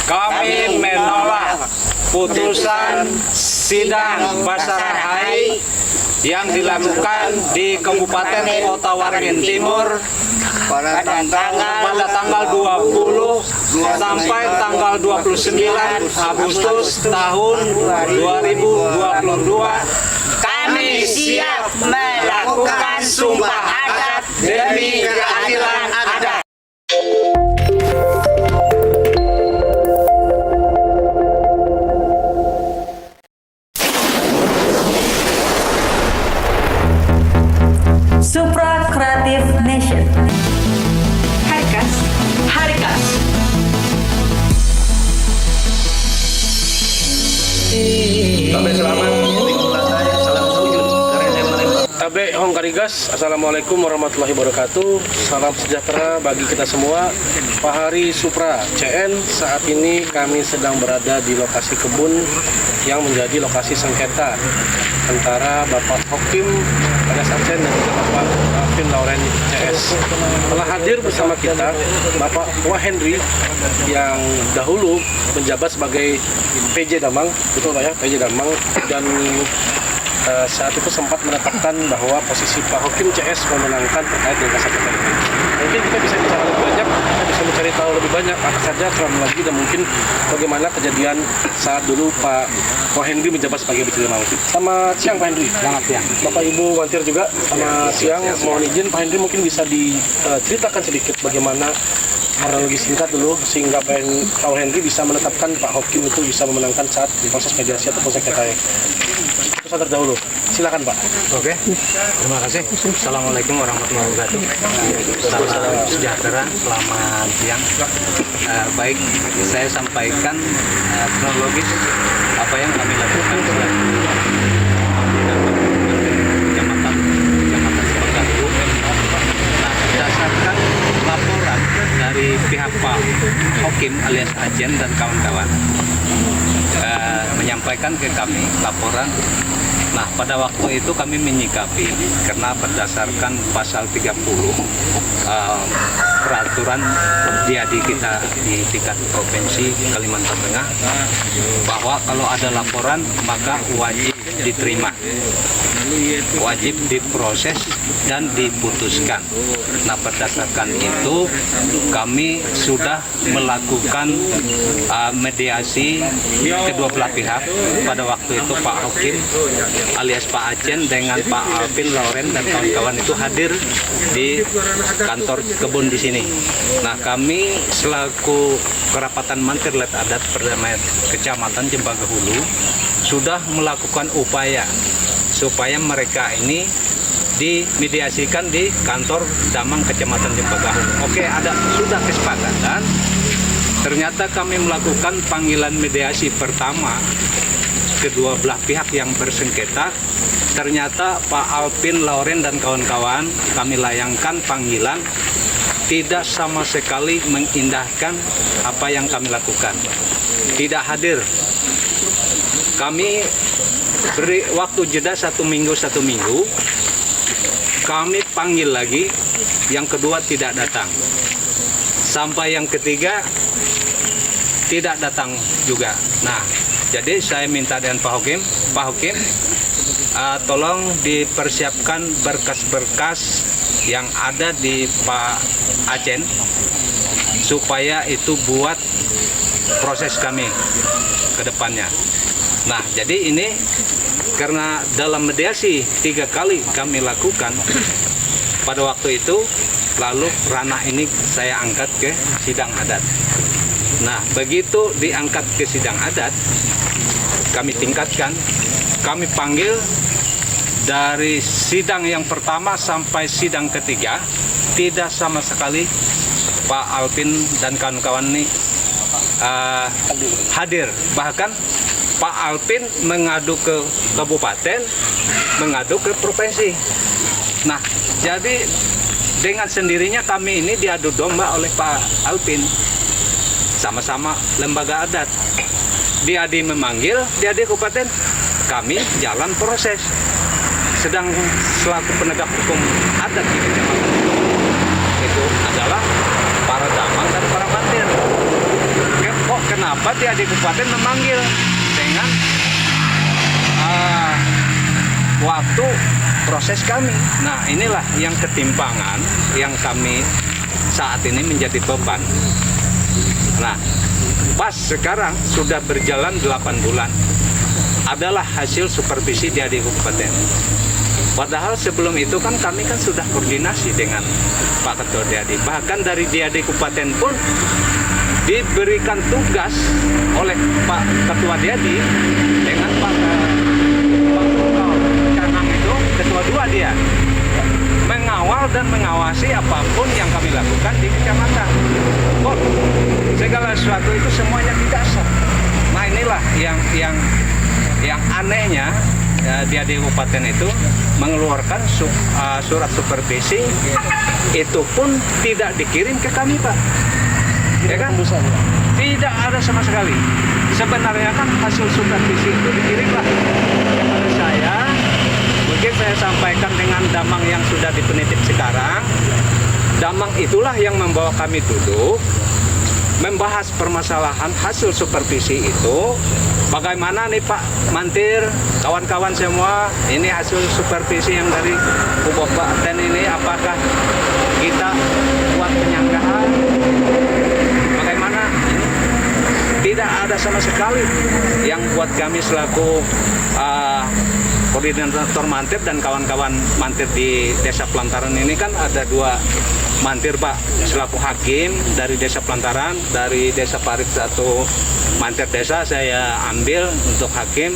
Kami menolak putusan sidang Basarhai yang dilakukan di Kabupaten Kota Waringin Timur pada tanggal 20 sampai tanggal 29 Agustus tahun 2022. Kami siap melakukan sumpah adat demi keadilan adat. Supra Creative Nation. Harikas. Tabe selamat. Tabe Hong Karigas. Assalamualaikum warahmatullahi wabarakatuh. Salam sejahtera bagi kita semua. Pak Hari Supra CN. Saat ini kami sedang berada di lokasi kebun yang menjadi lokasi sengketa antara Bapak Hokim Alias Acen dan juga Bapak Alvin Lauren CS. Telah hadir bersama kita Bapak Wahendri yang dahulu menjabat sebagai PJ Damang, betul Pak ya, PJ Damang, dan saat itu sempat menetapkan bahwa posisi Pak Hokim CS memenangkan terkait dengan sengketa ini. Mungkin kita bisa bicara lebih banyak, kita bisa mencari tahu lebih banyak apa saja kronologi dan mungkin bagaimana kejadian saat dulu Pak Wahendri menjabat sebagai PJ Damang. Selamat siang Pak Hendri. Selamat siang. Bapak Ibu Wantir juga selamat siang. Mohon izin Pak Hendri mungkin bisa diceritakan sedikit bagaimana kronologi singkat dulu sehingga Pak Hendri bisa menetapkan Pak Hokim itu bisa memenangkan saat proses mediasi ataupun sengketa. Itu terdahulu. Silakan Pak. Oke. Terima kasih. Assalamualaikum warahmatullahi wabarakatuh. Salam sejahtera. Selamat siang. Baik, saya sampaikan kronologis apa yang kami lakukan selaku Kecamatan Sepagahu. Nah, berdasarkan laporan dari pihak Pak Hokim alias Ajen dan kawan-kawan menyampaikan ke kami laporan. Nah, pada waktu itu kami menyikapi karena berdasarkan pasal 30 peraturan DAD kita di tingkat provinsi Kalimantan Tengah bahwa kalau ada laporan maka wajib diterima, wajib diproses dan diputuskan. Nah, berdasarkan itu kami sudah melakukan mediasi kedua belah pihak. Pada waktu itu Pak Hokim alias Pak Acen dengan Pak Alvin Lauren dan kawan-kawan itu hadir di kantor kebun di sini. Nah, kami selaku kerapatan Mantirlet Adat Perdamaian Kecamatan Cempaka Hulu sudah melakukan upaya supaya mereka ini dimediasikan di kantor Damang Kecamatan Cempaka Hulu. Oke, sudah kesepakatan. Ternyata kami melakukan panggilan mediasi pertama kedua belah pihak yang bersengketa. Ternyata Pak Alvin Lauren dan kawan-kawan kami layangkan panggilan tidak sama sekali mengindahkan apa yang kami lakukan. Tidak hadir. Kami beri waktu jeda satu minggu. Kami panggil lagi, yang kedua tidak datang. Sampai yang ketiga tidak datang juga. Nah, jadi saya minta dengan Pak Hokim, tolong dipersiapkan berkas-berkas yang ada di Pak Acen supaya itu buat proses kami ke depannya. Nah, jadi ini karena dalam mediasi 3 kali kami lakukan pada waktu itu, lalu ranah ini saya angkat ke sidang adat. Nah, begitu diangkat ke sidang adat, kami tingkatkan, kami panggil dari sidang yang pertama sampai sidang ketiga, tidak sama sekali Pak Alvin dan kawan-kawan ini hadir. Bahkan Pak Alvin mengadu ke kabupaten, mengadu ke provinsi. Nah, jadi dengan sendirinya kami ini diadu domba oleh Pak Alvin. Sama-sama lembaga adat. DAD memanggil, DAD kabupaten, kami jalan proses. Sedang selaku penegak hukum adat di kecamatan itu adalah para damang dan para mantir. Kok kenapa kenapa dia di kabupaten memanggil dengan waktu proses kami. Nah, inilah yang ketimpangan yang kami saat ini menjadi beban. Nah, pas sekarang sudah berjalan 8 bulan adalah hasil supervisi di kabupaten. Padahal sebelum itu kan kami kan sudah koordinasi dengan Pak Ketua Diadi. Bahkan dari Diadi Kabupaten pun diberikan tugas oleh Pak Ketua Diadi dengan Pak Canang itu ketua 2 dia mengawal dan mengawasi apapun yang kami lakukan di kecamatan. Kok segala sesuatu itu semuanya tidak sah. Nah, inilah yang anehnya di kabupaten itu mengeluarkan surat supervisi itu pun tidak dikirim ke kami, Pak. Ya kan? Tidak ada sama sekali. Sebenarnya kan hasil supervisi itu dikirimlah kepada saya. Mungkin saya sampaikan dengan Damang yang sudah dipenitip sekarang. Damang itulah yang membawa kami duduk membahas permasalahan hasil supervisi itu. Bagaimana nih Pak Mantir, kawan-kawan semua, ini hasil supervisi yang dari kabupaten ini, apakah kita buat penyanggahan? Bagaimana? Tidak ada sama sekali yang buat kami selaku koordinator Mantir dan kawan-kawan Mantir di Desa Pelantaran ini kan ada 2 Mantir, Pak, selaku hakim dari Desa Pelantaran, dari Desa Parit 1 Mantir desa saya ambil untuk hakim,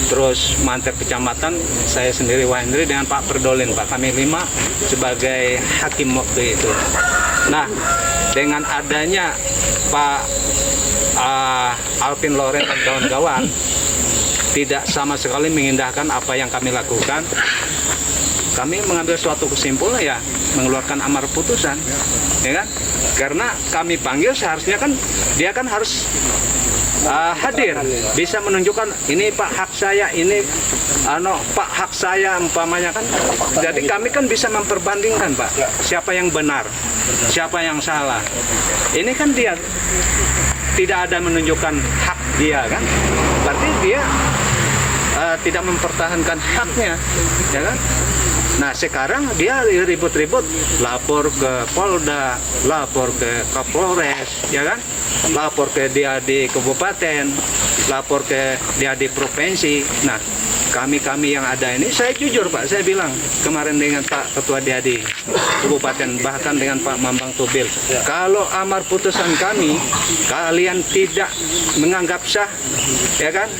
terus Mantir kecamatan saya sendiri Wahendri dengan Pak Perdolin, Pak, kami 5 sebagai hakim waktu itu. Nah, dengan adanya Pak Alvin Loren dan kawan-kawan tidak sama sekali mengindahkan apa yang kami lakukan, kami mengambil suatu kesimpulan, ya mengeluarkan amar putusan, ya kan? Karena kami panggil seharusnya kan dia kan harus hadir, bisa menunjukkan ini Pak hak saya, ini Pak hak saya umpamanya kan. Jadi kami kan bisa memperbandingkan, Pak, siapa yang benar, siapa yang salah. Ini kan dia tidak ada menunjukkan hak dia kan, berarti dia tidak mempertahankan haknya, ya kan? Nah, sekarang dia ribut-ribut, lapor ke Polda, lapor ke Kapolres, ya kan? Lapor ke dia di kabupaten, lapor ke dia di provinsi. Nah, kami yang ada ini, saya jujur Pak, saya bilang kemarin dengan Pak Ketua Diadi Kabupaten, bahkan dengan Pak Mambang Tubil, kalau amar putusan kami kalian tidak menganggap sah, ya kan?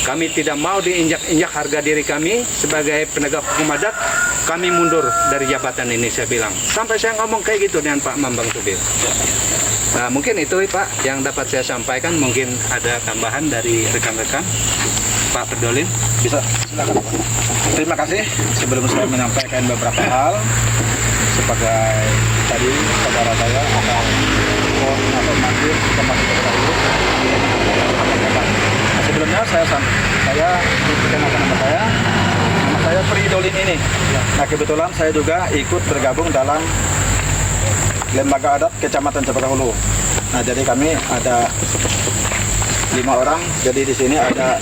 Kami tidak mau diinjak-injak harga diri kami sebagai penegak hukum adat, kami mundur dari jabatan ini, saya bilang. Sampai saya ngomong kayak gitu dengan Pak Mambang Tubil. Nah, mungkin itu Pak yang dapat saya sampaikan. Mungkin ada tambahan dari rekan-rekan. Pak Perdolin, bisa, silakan. Terima kasih. Sebelum saya menyampaikan beberapa hal sebagai tadi saudara saya atau koordinator Mantir Kecamatan Tersebut. Sebelumnya saya perkenalkan nama saya Pridolin ini. Nah, kebetulan saya juga ikut bergabung dalam Lembaga Adat Kecamatan Cepaka Hulu. Nah, jadi kami ada 5 orang. Jadi di sini ada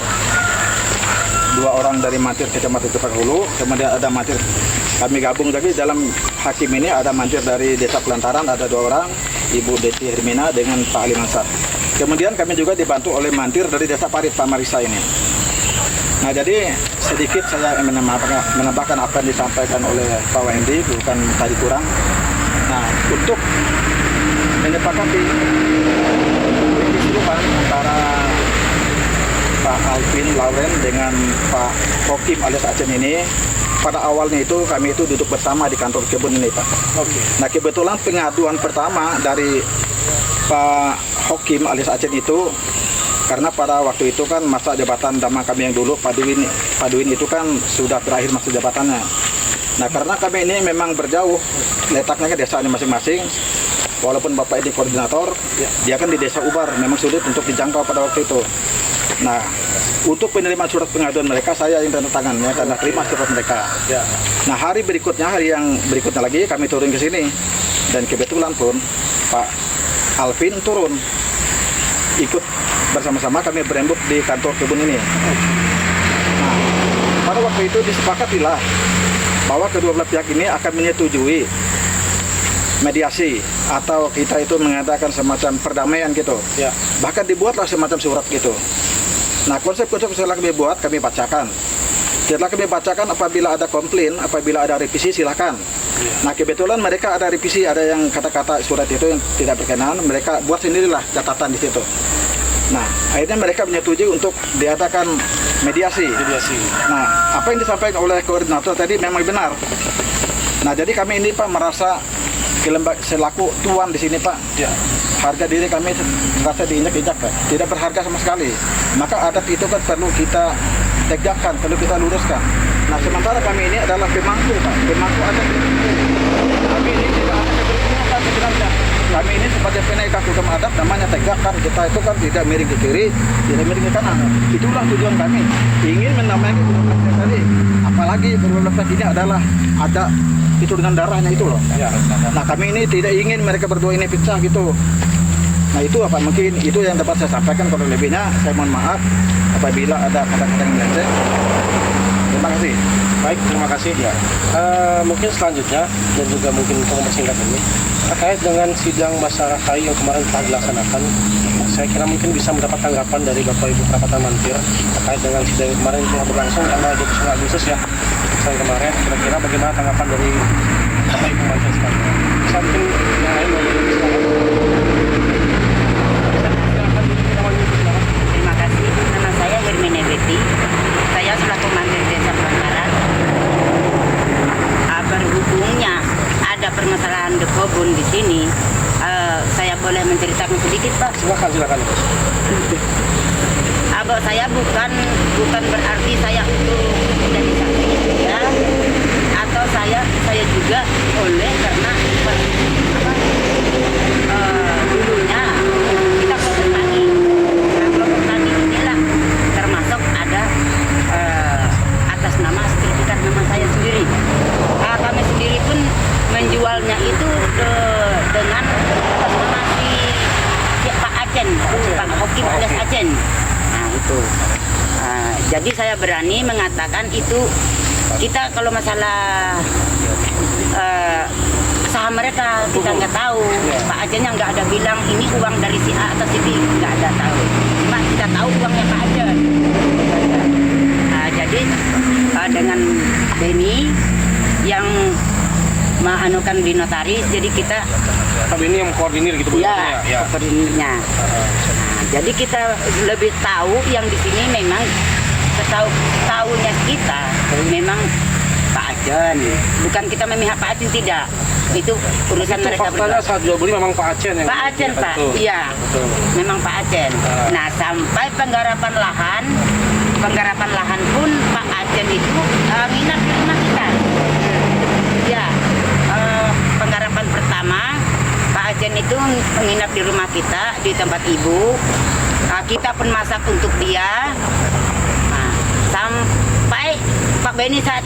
2 orang dari Mantir Kecamatan Cepaka Hulu, kemudian ada Mantir, kami gabung lagi dalam hakim ini ada Mantir dari Desa Pelantaran, ada 2 orang, Ibu Desi Hermina dengan Pak Ali Mansar. Kemudian kami juga dibantu oleh Mantir dari Desa Parit, Pak Marisa ini. Nah, jadi sedikit saya menambahkan apa yang disampaikan oleh Pak Wahendri, bukan tadi kurang. Nah, untuk menyepakati keseluruhan antara Pak Alvin Lauren dengan Pak Hokim alias Acen ini, pada awalnya itu kami itu duduk bersama di kantor kebun ini, Pak. Oke. Nah, kebetulan pengaduan pertama dari Pak Hokim alias Acen itu karena pada waktu itu kan masa jabatan Damang kami yang dulu Pak Duwin itu kan sudah berakhir masa jabatannya. Nah, karena kami ini memang berjauh letaknya ke desa ini masing-masing. Walaupun Bapak ini koordinator, dia kan di Desa Ubar, memang sulit untuk dijangkau pada waktu itu. Nah, untuk penerimaan surat pengaduan mereka, saya yang tanda tangannya, tanda terima surat mereka. Nah, hari yang berikutnya lagi kami turun ke sini. Dan kebetulan pun Pak Alvin turun, ikut bersama-sama kami berembuk di kantor kebun ini. Nah, pada waktu itu disepakatilah bahwa kedua belah pihak ini akan menyetujui mediasi atau kita itu mengadakan semacam perdamaian gitu. Ya. Bahkan dibuatlah semacam surat gitu. Nah, konsep-konsep setelah kami buat, kami bacakan. Setelah kami bacakan, apabila ada komplain, apabila ada revisi, silakan. Nah, kebetulan mereka ada revisi, ada yang kata-kata surat itu yang tidak berkenan, mereka buat sendirilah catatan di situ. Nah, akhirnya mereka menyetujui untuk diadakan mediasi. Nah, apa yang disampaikan oleh koordinator tadi memang benar. Nah, jadi kami ini Pak merasa selaku tuan di sini Pak, Ya. harga diri kami merasa diinjak-injak Pak, tidak berharga sama sekali. Maka adat itu kan perlu kita tegakkan, perlu kita luruskan. Nah, sementara kami ini adalah pemangku Pak, pemangku adat. Kami ini tidak ada keberpihakan sebenarnya. Kami ini sebagai penegak hukum adat namanya tegakkan. Kita itu kan tidak miring ke kiri, tidak miring ke kanan. Itulah tujuan kami, ingin menamai kedua belah pihak tadi. Apalagi kedua belah pihak ini adalah ada itu dengan darahnya itu loh. Ya. Nah, kami ini tidak ingin mereka berdua ini pecah gitu. Nah, itu apa mungkin itu yang dapat saya sampaikan. Kalau lebihnya saya mohon maaf apabila ada kata-kata yang melenceng. Terima kasih. Baik, terima kasih. Ya. Mungkin selanjutnya dan juga mungkin untuk mempersingkat ini terkait dengan sidang Basarakai yang kemarin telah dilaksanakan, saya kira mungkin bisa mendapat tanggapan dari Bapak Ibu Perapatan Mantir terkait dengan sidang yang kemarin telah berlangsung tanggal 29 Agustus ya. Sidang kemarin, kira-kira bagaimana tanggapan dari Bapak Ibu Mantir sekalian? Bisa mungkin yang lain mau silakan. Terima kasih. Nama saya Hermine Betty. Saya selaku Mantir Desa Pelanggaran. Berhubungnya ada permasalahan di kebun di sini, saya boleh menceritakan sedikit Pak? Silakan. Abang saya bukan berarti saya untuk menjadi saksi ya, atau saya juga oleh karena dulunya kita kelompok tani. Nah, kelompok tani inilah termasuk ada atas nama sertifikat nama saya sendiri. Kami sendiri pun menjualnya itu dengan atas nama si Pak Acen, Pak Hoki alias Acen. Nah itu. Jadi saya berani mengatakan itu kita kalau masalah saham mereka kita nggak tahu. Pak Acennya nggak ada bilang ini uang dari si A atau si B, nggak ada tahu. Cuma kita tahu uangnya Pak Acen. Jadi dengan Beni yang menganukan di notaris, jadi kita Ini yang koordinir gitu Bu? ya, koordinirnya. Nah, jadi kita lebih tahu yang di sini memang tahunya kita memang Pak Acen, bukan kita memihak Pak Acen, tidak. Itu urusan Itu mereka faktanya berdua. saat jual beli memang Pak Acen yang Pak Acen Pak, iya, memang Pak Acen. Nah sampai penggarapan lahan pun Pak Acen itu nginap di rumah kita. Ya, penggarapan pertama Pak Acen itu menginap di rumah kita di tempat ibu. Kita pun masak untuk dia. Nah, sampai Pak Beni saat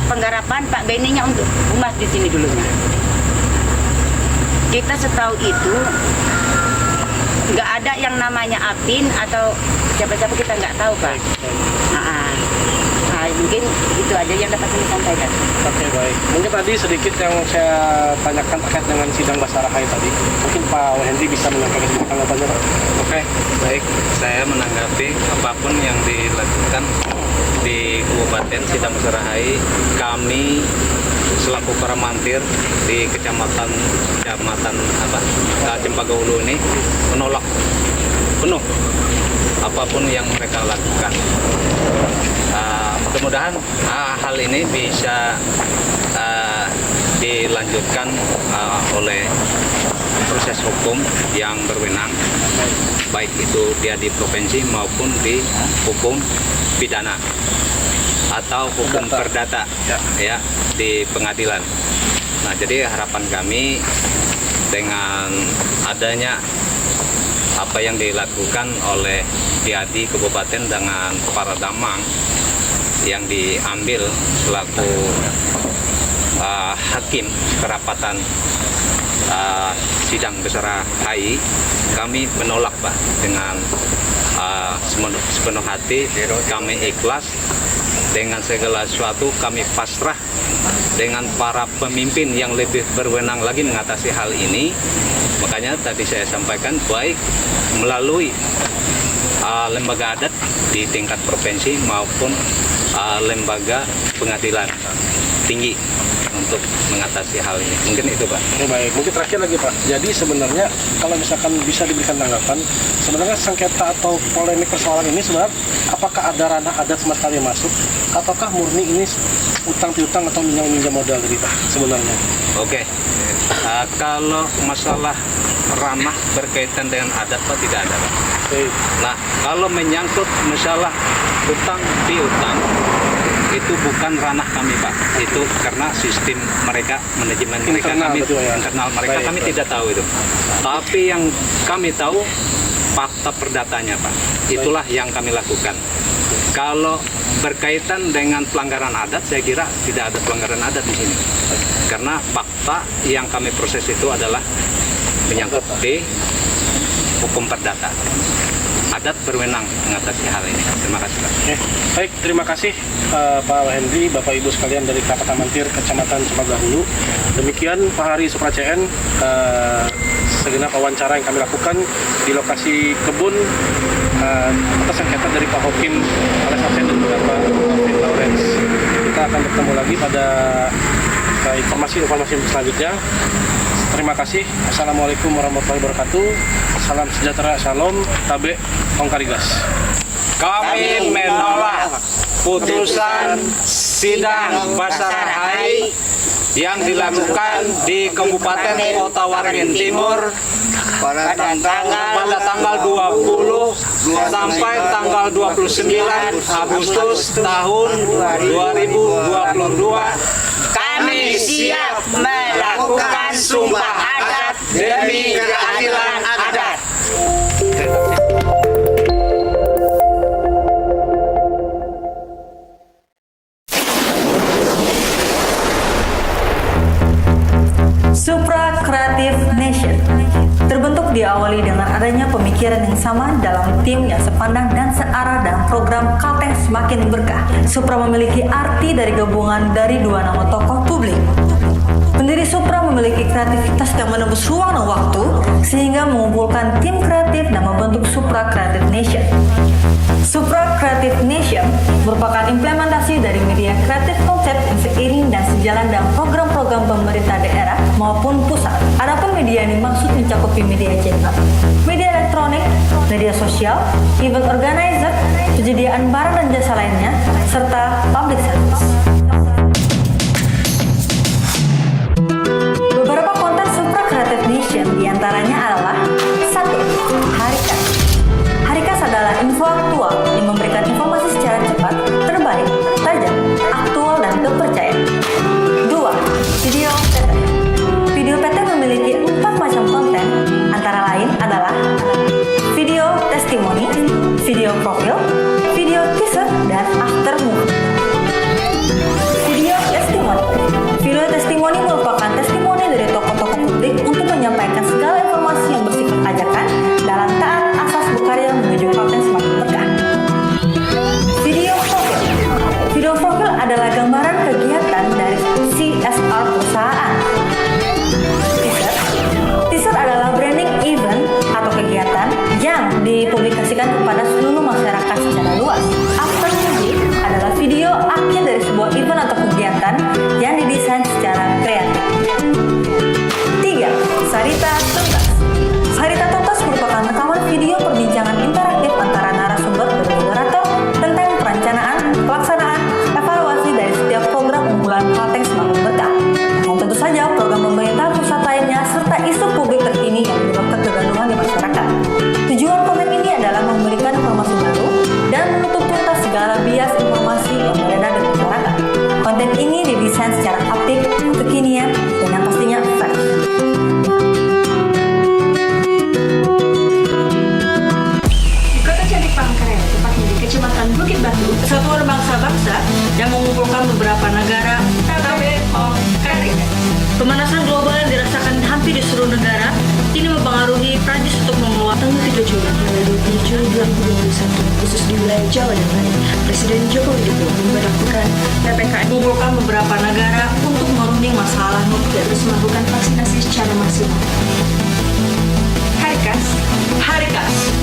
penggarapan Pak Beninya untuk humas di sini dulunya. Kita setahu itu nggak ada yang namanya Apin atau siapa-siapa, kita nggak tahu Pak. Mungkin itu aja yang dapat saya sampaikan. Oke, baik. Mungkin tadi sedikit yang saya tanyakan terkait dengan sidang Basarakai tadi. Mungkin Pak Hendy bisa menyampaikan tanggapannya Pak. Oke, baik. Saya menanggapi apapun yang dilakukan di Kabupaten Sidang Basarakai, kami selaku para mantir di kecamatan Cempaka Hulu ini menolak penuh apapun yang mereka lakukan. Mudah-mudahan hal ini bisa dilanjutkan oleh proses hukum yang berwenang, baik itu dia di provinsi maupun di hukum pidana atau hukum perdata ya di pengadilan. Nah, jadi harapan kami dengan adanya apa yang dilakukan oleh Diadi Kabupaten dengan para damang yang diambil selaku hakim kerapatan sidang besar HI, kami menolak Pak dengan sepenuh hati. Kami ikhlas dengan segala sesuatu, kami pasrah dengan para pemimpin yang lebih berwenang lagi mengatasi hal ini. Makanya tadi saya sampaikan baik melalui lembaga adat di tingkat provinsi maupun lembaga pengadilan tinggi untuk mengatasi hal ini. Mungkin itu Pak. Baik, mungkin terakhir lagi Pak. Jadi sebenarnya kalau misalkan bisa diberikan tanggapan, sebenarnya sengketa atau polemik persoalan ini sebenarnya apakah ada ranah adat sama sekali masuk, ataukah murni ini utang piutang atau minjam modal dari Pak sebenarnya? Oke. Kalau masalah ranah berkaitan dengan adat Pak tidak ada Pak. Baik. Nah, kalau menyangkut masalah utang piutang itu bukan ranah kami Pak. Itu karena sistem mereka, manajemen mereka, Internal, kami betul, ya. internal mereka, Baik, kami baik. tidak tahu itu. Tapi yang kami tahu fakta perdatanya Pak. Itulah yang kami lakukan. Kalau berkaitan dengan pelanggaran adat, saya kira tidak ada pelanggaran adat di sini. Karena fakta yang kami proses itu adalah menyangkut di hukum perdata. Adat berwenang mengatasi hal ini. Terima kasih Pak. Oke. Baik, terima kasih Pak Henry, Bapak Ibu sekalian dari Kecamatan Mantir, Kecamatan Cempaka Hulu. Demikian Pak Hari Supra CN, segenap wawancara yang kami lakukan di lokasi kebun atas sengketa dari Pak Hokim Alex Absen dan juga Pak Alvin Lawrence. Kita akan bertemu lagi pada informasi-informasi selanjutnya. Terima kasih. Assalamualaikum warahmatullahi wabarakatuh. Salam sejahtera, shalom, tabe, Hong Karigas. Kami menolak putusan sidang Basar HI yang dilakukan di Kabupaten Kota Waringin Timur pada tanggal 20 sampai tanggal 29 Agustus tahun 2022. Kami siap melakukan sumpah adat demi keadilan adat. Supra Creative Nation terbentuk diawali dengan adanya pemikiran yang sama dalam tim yang sepandang dan searah dalam program Kalteng Semakin Berkah. Supra memiliki arti dari gabungan dari dua nama tokoh publik. Pendiri Supra memiliki kreativitas yang menembus ruang dan waktu sehingga mengumpulkan tim kreatif dan membentuk Supra Creative Nation. Supra Creative Nation merupakan implementasi dari media kreatif konsep yang seiring dan sejalan dengan program-program pemerintah daerah maupun pusat. Adapun media yang dimaksud mencakupi media cetak, media elektronik, media sosial, event organizer, penyediaan barang dan jasa lainnya, serta public service. Beberapa konten Supra Creative Nation diantaranya adalah 1. Harikas. Harikas adalah info aktual yang memberikan informasi secara cepat, terbaik, tajam, aktual, dan terpercaya. 2. Video PT. Video PT memiliki 4 macam konten, antara lain adalah video testimoni, video profil, video teaser, dan after movie. Video testimoni. Video testimoni merupakan testimoni dari tokoh-tokoh publik untuk menyampaikan segala informasi yang bersifat ajakan dalam taat asas berkarya menuju Kalteng Semakin Berkah. Video profil. Video profil adalah gambaran kegiatan dari CSR perusahaan. Teaser. Teaser adalah branding event atau kegiatan yang dipublikasikan kepada seluruh masyarakat secara luas. After movie adalah video akhir dari sebuah event atau kegiatan yang didesain secara kreatif. 3. Sarita Tuntas. Sarita Tuntas merupakan rekaman video perbincangan interaktif antara narasumber dan moderator tentang perencanaan, pelaksanaan, evaluasi dari setiap program unggulan Kalteng Semakin Berkah. Dan tentu saja program pemerintah pusat lainnya serta isu publik terkini yang menyebabkan kegaduhan di masyarakat. Tujuan konten ini adalah memberikan informasi baru dan menutup tuntas segala bias informasi yang beredar di masyarakat. Konten ini didesain secara apik, kekinian, dan yang pastinya fresh. Kota Cantik Palangkaraya, tepatnya di Kecamatan Bukit Batu, kesatuan bangsa-bangsa yang mengumpulkan beberapa negara. Pemanasan global yang dirasakan hampir di seluruh negara, ini mempengaruhi Prancis untuk mengeluarkan tanggal 3 Juli hingga 27 Juli 2021, khusus di wilayah Jawa dan Bali. Presiden Joko Widodo memberlakukan PPKM mengumpulkan beberapa negara untuk merunding masalah nuklir terus melakukan vaksinasi secara maksimal. Harikas